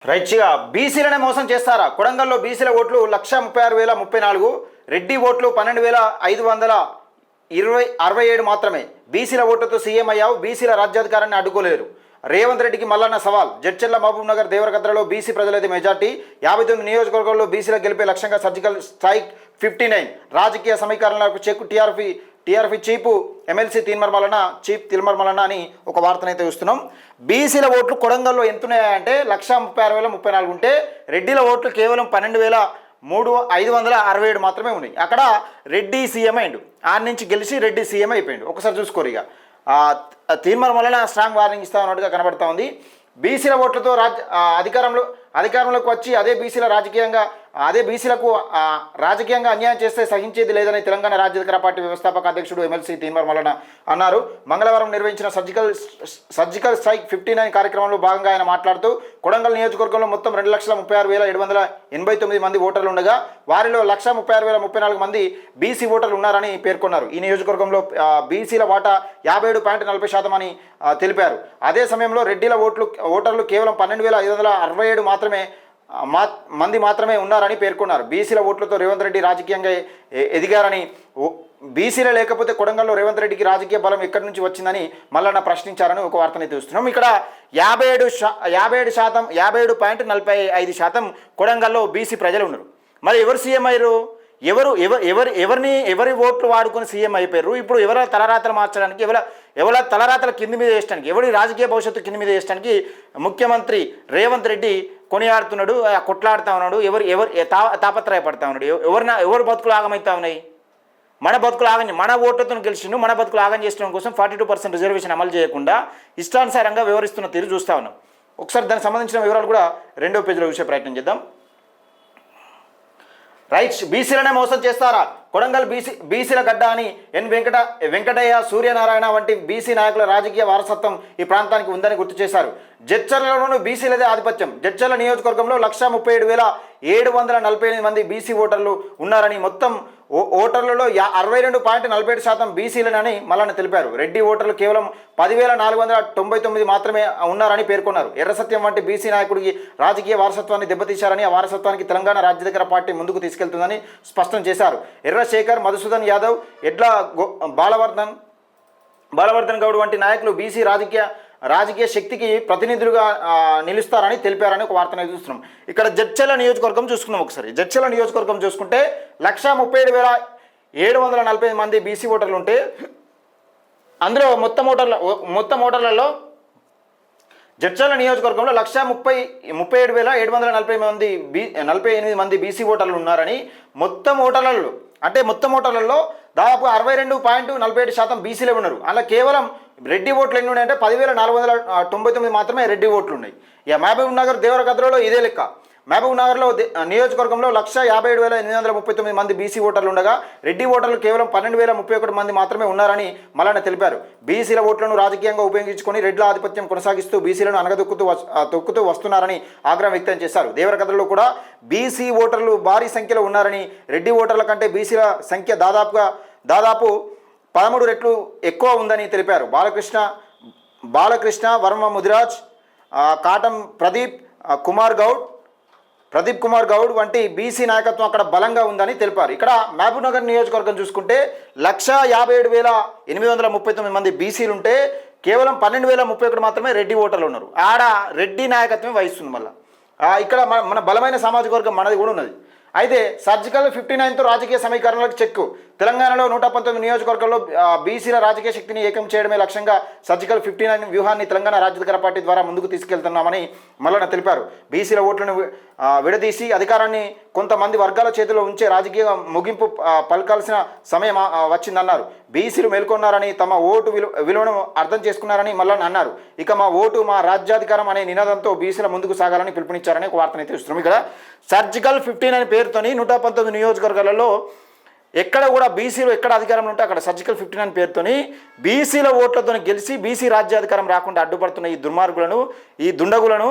రైట్గా బీసీలనే మోసం చేస్తారా? కొడంగల్లో బీసీల ఓట్లు 1,36,034, రెడ్డి ఓట్లు 12,567 మాత్రమే. బీసీల ఓట్లతో సీఎం అయ్యావు, బీసీల రాజ్యాధికారాన్ని అడ్డుకోలేరు. రేవంత్ రెడ్డికి మల్లన్న సవాల్. జడ్చర్ల, మహబూబ్ నగర్, దేవరకద్రలో బీసీ ప్రజలైతే మెజార్టీ. 59 నియోజకవర్గాల్లో బీసీల గెలిపే లక్ష్యంగా సర్జికల్ స్ట్రైక్ 59. రాజకీయ సమీకరణలకు చెక్కు. టీఆర్పీ చీఫ్ ఎమ్మెల్సీ తీన్మర్మలన్న అని ఒక వార్తనైతే చూస్తున్నాం. బీసీల ఓట్లు కొడంగల్లో ఎంతున్నాయంటే 1,36,034 ఉంటే రెడ్డిల ఓట్లు కేవలం 12,567 మాత్రమే ఉన్నాయి. అక్కడ రెడ్డి సీఎం అయిండు, ఆడ నుంచి గెలిచి రెడ్డి సీఎం అయిపోయిండు. ఒకసారి చూసుకోరు. ఇక తీన్మర్మలన్న స్ట్రాంగ్ వార్నింగ్ ఇస్తా ఉన్నట్టుగా కనబడతా ఉంది. బీసీల ఓట్లతో అధికారంలోకి వచ్చి అదే బీసీలకు రాజకీయంగా అన్యాయం చేస్తే సహించేది లేదని తెలంగాణ రాజ్యాధికార పార్టీ వ్యవస్థాపక అధ్యక్షుడు ఎమ్మెల్సీ తీన్మర్మలన్న అన్నారు. మంగళవారం నిర్వహించిన సర్జికల్ స్ట్రైక్ 59 కార్యక్రమంలో భాగంగా ఆయన మాట్లాడుతూ, కొడంగల్ నియోజకవర్గంలో మొత్తం 2,36,789 మంది ఓటర్లు ఉండగా వారిలో 1,36,034 మంది బీసీ ఓటర్లు ఉన్నారని పేర్కొన్నారు. ఈ నియోజకవర్గంలో బీసీల వాటా 57.40% అని తెలిపారు. అదే సమయంలో రెడ్డిల ఓటర్లు కేవలం 12,567 మంది మాత్రమే ఉన్నారని పేర్కొన్నారు. బీసీల ఓట్లతో రేవంత్ రెడ్డి రాజకీయంగా ఎదిగారని, బీసీల లేకపోతే కొడంగల్లో రేవంత్ రెడ్డికి రాజకీయ బలం ఎక్కడి నుంచి వచ్చిందని మల్లన్న ప్రశ్నించారని ఒక వార్తని చూస్తున్నాం. ఇక్కడ 57.45% కొడంగల్లో బీసీ ప్రజలు ఉన్నారు. మరి ఎవరు సీఎం అయ్యారు? ఎవరి ఓట్లు వాడుకొని సీఎం అయిపోయారు? ఇప్పుడు ఎవరి తలరాతలు మార్చడానికి, ఎవరి తలరాతల కింది మీద వేయడానికి, ఎవరి రాజకీయ భవిష్యత్తు కింది మీద వేయడానికి ముఖ్యమంత్రి రేవంత్ రెడ్డి కొనియాడుతున్నాడు, కొట్లాడుతూ ఉన్నాడు, తాపత్రయపడతా ఉన్నాడు. ఎవరు బతుకులు ఆగమవుతా ఉన్నాయి? మన బతుకులు ఆగం, మన ఓట్లతో గెలిచిండు, మన బతుకులు ఆగం చేసడం కోసం 42% రిజర్వేషన్ అమలు చేయకుండా ఇష్టానుసారంగా వ్యవహరిస్తున్న తీరు చూస్తూ ఉన్నాం. ఒకసారి దానికి సంబంధించిన వివరాలు కూడా 2వ పేజీలో చూసే ప్రయత్నం చేద్దాం. రైట్స్, బీసీలనే మోసం చేస్తారా? కొడంగల్ బీసీల గడ్డ అని వెంకటయ్య, సూర్యనారాయణ వంటి బీసీ నాయకుల రాజకీయ వారసత్వం ఈ ప్రాంతానికి ఉందని గుర్తు చేశారు. జడ్చర్లలోనూ బీసీలదే ఆధిపత్యం. జడ్చర్ల నియోజకవర్గంలో 1,37,748 మంది బీసీ ఓటర్లు ఉన్నారని, మొత్తం ఓటర్లలో 62.47% బీసీలనని మల్లన్న తెలిపారు. రెడ్డి ఓటర్లు కేవలం 10,499 మాత్రమే ఉన్నారని పేర్కొన్నారు. ఎర్రసత్యం వంటి బీసీ నాయకుడికి రాజకీయ వారసత్వాన్ని దెబ్బతీశారని, ఆ వారసత్వానికి తెలంగాణ రాజ్యాధికార పార్టీ ముందుకు తీసుకెళ్తుందని స్పష్టం చేశారు. ఎర్రశేఖర్, మధుసూదన్ యాదవ్, ఎడ్ల బాలవర్ధన్ గౌడ్ వంటి నాయకులు బీసీ రాజకీయ శక్తికి ప్రతినిధులుగా నిలుస్తారని తెలిపారని ఒక వార్తను చూస్తున్నాం. ఇక్కడ జడ్చర్ల నియోజకవర్గం చూసుకున్నాం. ఒకసారి జడ్చర్ల నియోజకవర్గం చూసుకుంటే 1,37,740 మంది బీసీ ఓటర్లు ఉంటే అందులో మొత్తం ఓటర్లలో జడ్చర్ల నియోజకవర్గంలో 1,37,748 మంది బీసీ ఓటర్లు ఉన్నారని, మొత్తం ఓటర్లలో దాదాపు 62.47% బీసీలే ఉన్నారు. అలా కేవలం రెడ్డి ఓట్లు ఎన్ని ఉన్నాయంటే 10,499 మాత్రమే రెడ్డి ఓట్లు ఉన్నాయి. ఇక మహబూబ్ నగర్, దేవరకద్రలో ఇదే లెక్క. మహబూబ్ నగర్లో నియోజకవర్గంలో 1,57,839 మంది బీసీ ఓటర్లు ఉండగా రెడ్డి ఓటర్లు కేవలం 12,031 మంది మాత్రమే ఉన్నారని మల్లన్న తెలిపారు. బీసీల ఓట్లను రాజకీయంగా ఉపయోగించుకొని రెడ్ల ఆధిపత్యం కొనసాగిస్తూ బీసీలను తొక్కుతూ వస్తున్నారని ఆగ్రహం వ్యక్తం చేశారు. దేవరకద్రలో కూడా బీసీ ఓటర్లు భారీ సంఖ్యలో ఉన్నారని, రెడ్డి ఓటర్ల కంటే బీసీల సంఖ్య దాదాపు 13 రెట్లు ఎక్కువ ఉందని తెలిపారు. బాలకృష్ణ వర్మ, ముదిరాజ్, కాటం ప్రదీప్ కుమార్ గౌడ్ వంటి బీసీ నాయకత్వం అక్కడ బలంగా ఉందని తెలిపారు. ఇక్కడ మహబూబ్ నగర్ నియోజకవర్గం చూసుకుంటే 1,57,839 మంది బీసీలు ఉంటే కేవలం 12,031 మాత్రమే రెడ్డి ఓటర్లు ఉన్నారు. ఆడ రెడ్డి నాయకత్వం వహిస్తుంది. మళ్ళీ ఇక్కడ మన బలమైన సామాజిక వర్గం మనది కూడా ఉన్నది. అయితే సర్జికల్ 59తో రాజకీయ సమీకరణలకు చెక్కు. తెలంగాణలో 119 నియోజకవర్గాల్లో బీసీల రాజకీయ శక్తిని ఏకం చేయడమే లక్ష్యంగా సర్జికల్ 59 వ్యూహాన్ని తెలంగాణ రాజ్యాధికార పార్టీ ద్వారా ముందుకు తీసుకెళ్తున్నామని మల్లన్న తెలిపారు. బీసీల ఓట్లను విడదీసి అధికారాన్ని కొంతమంది వర్గాల చేతిలో ఉంచే రాజకీయ ముగింపు పలకాల్సిన సమయం వచ్చిందన్నారు. బీసీలు మేల్కొన్నారని, తమ ఓటు విలువను అర్థం చేసుకున్నారని మల్లన్న అన్నారు. ఇక మా ఓటు మా రాజ్యాధికారం అనే నినాదంతో బీసీల ముందుకు సాగాలని పిలుపునిచ్చారని ఒక వార్తనైతే ఇస్తున్నాం. ఇక్కడ సర్జికల్ 59 పేరుతోని 119 నియోజకవర్గాలలో ఎక్కడ కూడా బీసీలో ఎక్కడ అధికారంలో ఉంటే అక్కడ సర్జికల్ 59 పేరుతోని బీసీల ఓట్లతో గెలిచి బీసీ రాజ్యాధికారం రాకుండా అడ్డుపడుతున్న ఈ దుర్మార్గులను, ఈ దుండగులను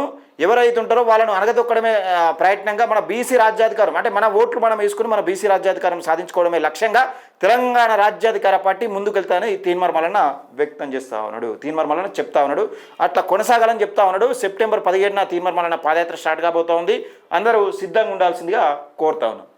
ఎవరైతే ఉంటారో వాళ్ళను అనగదొక్కడమే ప్రయత్నంగా మన బీసీ రాజ్యాధికారం అంటే మన ఓట్లు మనం వేసుకుని మన బీసీ రాజ్యాధికారం సాధించుకోవడమే లక్ష్యంగా తెలంగాణ రాజ్యాధికార పార్టీ ముందుకెళ్తానని తీన్మార్ మల్లన్న వ్యక్తం చేస్తూ ఉన్నాడు. తీన్మార్ మల్లన్న చెప్తా ఉన్నాడు, అట్లా కొనసాగాలని చెప్తా ఉన్నాడు. సెప్టెంబర్ 17న తీన్మార్ మల్లన్న పాదయాత్ర స్టార్ట్ కాబోతోంది. అందరూ సిద్ధంగా ఉండాల్సిందిగా కోరుతా ఉన్నాం.